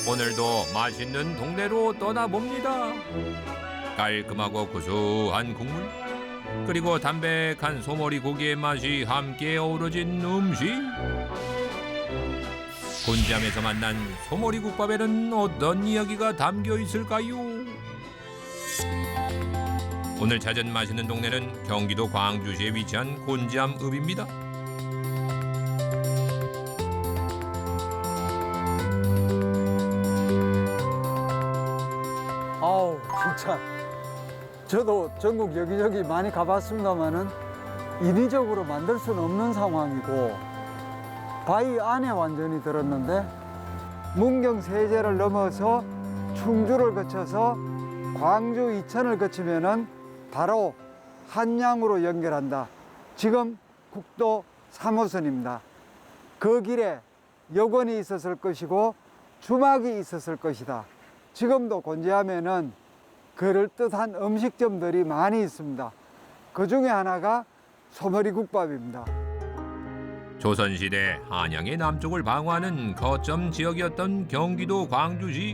오늘도 맛있는 동네로 떠나봅니다. 깔끔하고 구수한 국물, 그리고 담백한 소머리 고기의 맛이 함께 어우러진 음식. 곤지암에서 만난 소머리 국밥에는 어떤 이야기가 담겨 있을까요? 오늘 찾은 맛있는 동네는 경기도 광주시에 위치한 곤지암읍입니다. 아우 진짜 저도 전국 여기저기 많이 가봤습니다만은 인위적으로 만들 수는 없는 상황이고 바위 안에 완전히 들었는데 문경 세제를 넘어서 충주를 거쳐서 광주 이천을 거치면은 바로 한양으로 연결한다. 지금 국도 3호선입니다. 그 길에 여관이 있었을 것이고 주막이 있었을 것이다. 지금도 곤지암에는 그럴듯한 음식점들이 많이 있습니다. 그 중에 하나가 소머리국밥입니다. 조선시대 한양의 남쪽을 방어하는 거점 지역이었던 경기도 광주시.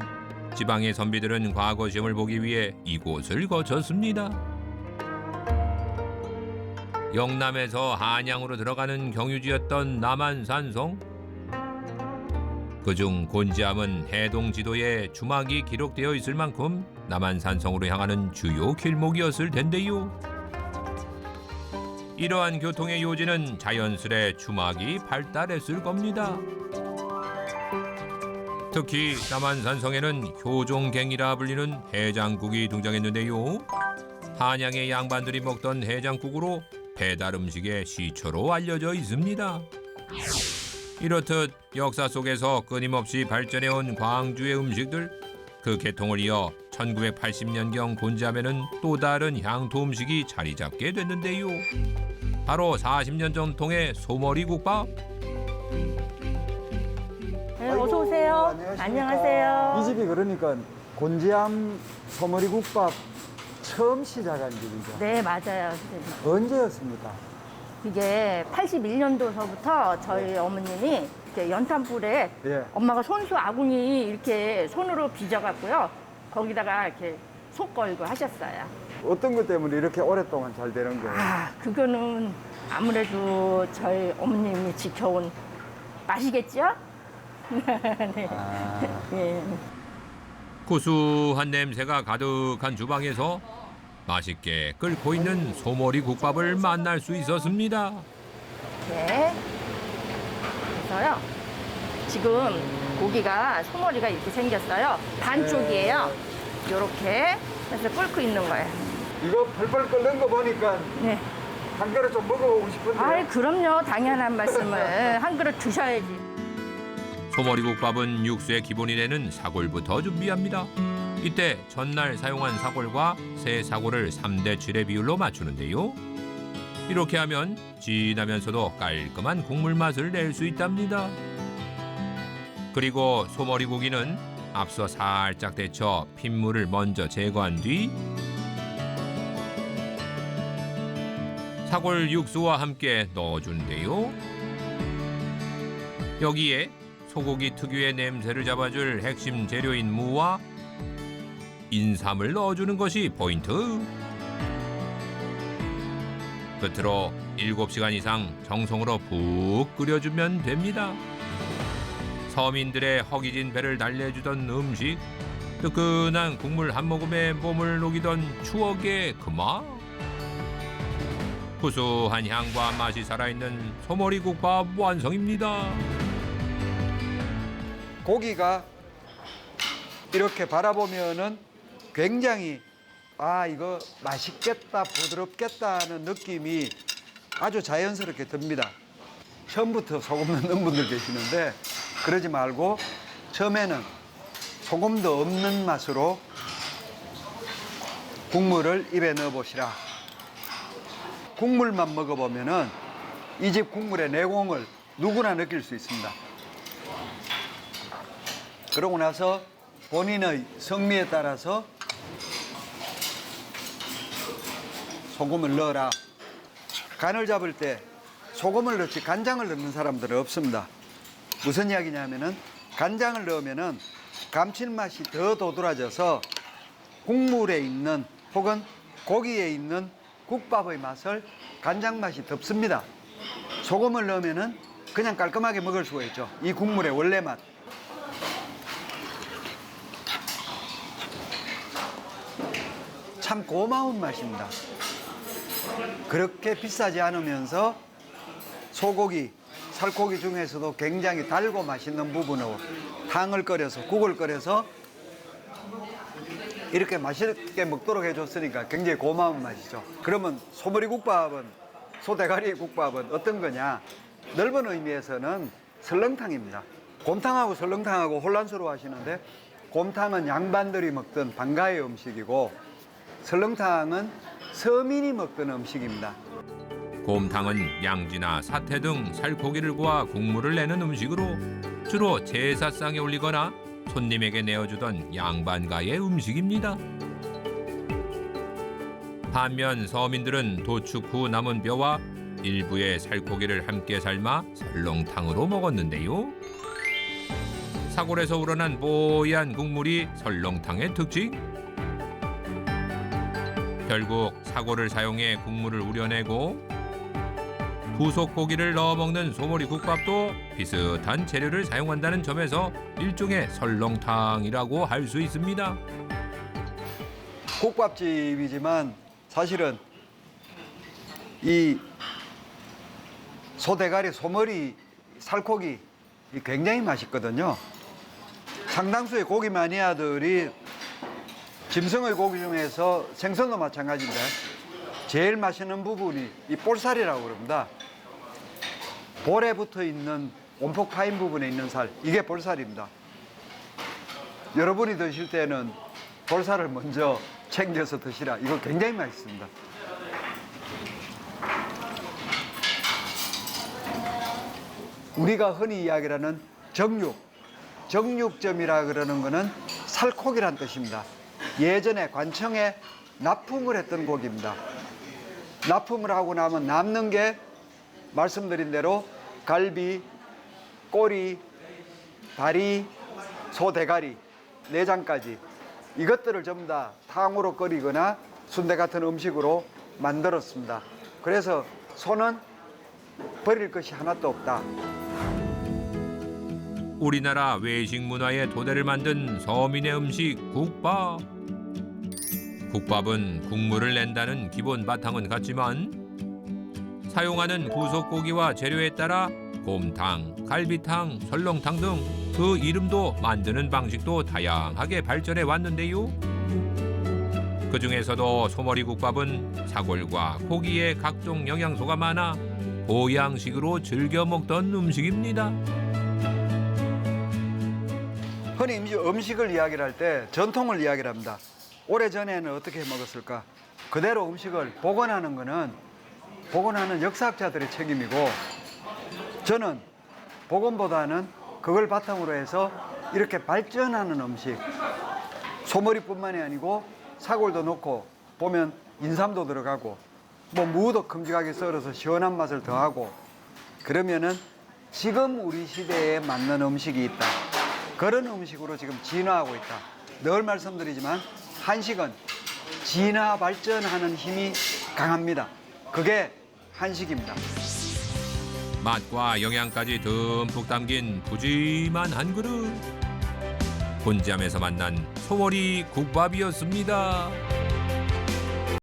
지방의 선비들은 과거 시험을 보기 위해 이곳을 거쳤습니다. 영남에서 한양으로 들어가는 경유지였던 남한산성. 그중 곤지암은 해동 지도에 주막이 기록되어 있을 만큼 남한산성으로 향하는 주요 길목이었을 텐데요. 이러한 교통의 요지는 자연스레 주막이 발달했을 겁니다. 특히 남한산성에는 효종갱이라 불리는 해장국이 등장했는데요. 한양의 양반들이 먹던 해장국으로 배달 음식의 시초로 알려져 있습니다. 이렇듯 역사 속에서 끊임없이 발전해온 광주의 음식들, 그 계통을 이어 1980년경 곤지암에는 또 다른 향토 음식이 자리 잡게 됐는데요. 바로 40년 전통의 소머리국밥. 네, 어서 오세요. 안녕하세요. 이 집이 그러니까 곤지암 소머리국밥 처음 시작한 집이죠. 네, 맞아요. 선생님. 언제였습니까? 이게 81년도서부터 저희 어머님이 이렇게 연탄불에 예. 엄마가 손수 아궁이 이렇게 손으로 빚어갖고요. 거기다가 이렇게 속 걸고 하셨어요. 어떤 것 때문에 이렇게 오랫동안 잘 되는 거예요? 아, 그거는 아무래도 저희 어머님이 지켜온 맛이겠죠? 네. 아, 예. 고소한 냄새가 가득한 주방에서 맛있게 끓고 있는 소머리 국밥을 만날 수 있었습니다. 이렇게 그래서요. 지금 고기가 소머리가 이렇게 생겼어요. 반쪽이에요. 이렇게 해서 끓고 있는 거예요. 이거 펄펄 끓는 거 보니까 네. 한 그릇 좀 먹어보고 싶은데. 아이, 그럼요. 당연한 말씀을 한 그릇 드셔야지. 소머리 국밥은 육수의 기본이 되는 사골부터 준비합니다. 이때 전날 사용한 사골과 새 사골을 3대 7의 비율로 맞추는데요. 이렇게 하면 진하면서도 깔끔한 국물 맛을 낼 수 있답니다. 그리고 소머리 고기는 앞서 살짝 데쳐 핏물을 먼저 제거한 뒤 사골 육수와 함께 넣어주는데요. 여기에 소고기 특유의 냄새를 잡아줄 핵심 재료인 무와 인삼을 넣어주는 것이 포인트. 끝으로 7시간 이상 정성으로 푹 끓여주면 됩니다. 서민들의 허기진 배를 달래주던 음식, 뜨끈한 국물 한 모금에 몸을 녹이던 추억의 그 맛. 구수한 향과 맛이 살아있는 소머리국밥 완성입니다. 고기가 이렇게 바라보면은 굉장히 이거 맛있겠다, 부드럽겠다 하는 느낌이 아주 자연스럽게 듭니다. 처음부터 소금 넣는 분들 계시는데 그러지 말고 처음에는 소금도 없는 맛으로 국물을 입에 넣어 보시라. 국물만 먹어보면은 이 집 국물의 내공을 누구나 느낄 수 있습니다. 그러고 나서 본인의 성미에 따라서 소금을 넣어라. 간을 잡을 때 소금을 넣지 간장을 넣는 사람들은 없습니다. 무슨 이야기냐면은 간장을 넣으면은 감칠맛이 더 도드라져서 국물에 있는 혹은 고기에 있는 국밥의 맛을 간장 맛이 덮습니다. 소금을 넣으면은 그냥 깔끔하게 먹을 수가 있죠. 이 국물의 원래 맛. 참 고마운 맛입니다. 그렇게 비싸지 않으면서 소고기, 살코기 중에서도 굉장히 달고 맛있는 부분으로 탕을 끓여서 국을 끓여서 이렇게 맛있게 먹도록 해줬으니까 굉장히 고마운 맛이죠. 그러면 소머리 국밥은, 소대가리 국밥은 어떤 거냐? 넓은 의미에서는 설렁탕입니다. 곰탕하고 설렁탕하고 혼란스러워 하시는데, 곰탕은 양반들이 먹던 방가의 음식이고 설렁탕은 서민이 먹던 음식입니다. 곰탕은 양지나 사태 등 살코기를 구워 국물을 내는 음식으로 주로 제사상에 올리거나 손님에게 내어주던 양반가의 음식입니다. 반면 서민들은 도축 후 남은 뼈와 일부의 살코기를 함께 삶아 설렁탕으로 먹었는데요. 사골에서 우러난 뽀얀 국물이 설렁탕의 특징. 결국 사골을 사용해 국물을 우려내고 부속고기를 넣어 먹는 소머리 국밥도 비슷한 재료를 사용한다는 점에서 일종의 설렁탕이라고 할 수 있습니다. 국밥집이지만 사실은 이 소대가리, 소머리, 살코기 굉장히 맛있거든요. 상당수의 고기 마니아들이 짐승의 고기 중에서 생선도 마찬가지인데 제일 맛있는 부분이 이 볼살이라고 그럽니다. 볼에 붙어 있는 온폭 파인 부분에 있는 살, 이게 볼살입니다. 여러분이 드실 때는 볼살을 먼저 챙겨서 드시라. 이거 굉장히 맛있습니다. 우리가 흔히 이야기하는 정육점이라 그러는 거는 살코기란 뜻입니다. 예전에 관청에 납품을 했던 고기입니다. 납품을 하고 나면 남는 게 말씀드린 대로 갈비, 꼬리, 다리, 소대가리, 내장까지 이것들을 전부 다 탕으로 끓이거나 순대 같은 음식으로 만들었습니다. 그래서 소는 버릴 것이 하나도 없다. 우리나라 외식 문화의 토대를 만든 서민의 음식 국밥. 국밥은 국물을 낸다는 기본 바탕은 같지만 사용하는 부속고기와 재료에 따라 곰탕, 갈비탕, 설렁탕 등 그 이름도 만드는 방식도 다양하게 발전해 왔는데요. 그중에서도 소머리 국밥은 사골과 고기에 각종 영양소가 많아 보양식으로 즐겨 먹던 음식입니다. 흔히 음식을 이야기를 할 때 전통을 이야기를 합니다. 오래전에는 어떻게 먹었을까? 그대로 음식을 복원하는 거는 복원하는 역사학자들의 책임이고, 저는 복원보다는 그걸 바탕으로 해서 이렇게 발전하는 음식, 소머리뿐만이 아니고 사골도 넣고 보면 인삼도 들어가고 뭐 무도 큼직하게 썰어서 시원한 맛을 더하고, 그러면은 지금 우리 시대에 맞는 음식이 있다. 그런 음식으로 지금 진화하고 있다. 늘 말씀드리지만 한식은 진화 발전하는 힘이 강합니다. 그게 한식입니다. 맛과 영양까지 듬뿍 담긴 푸짐한 한 그릇. 본점에서 만난 소머리 국밥이었습니다.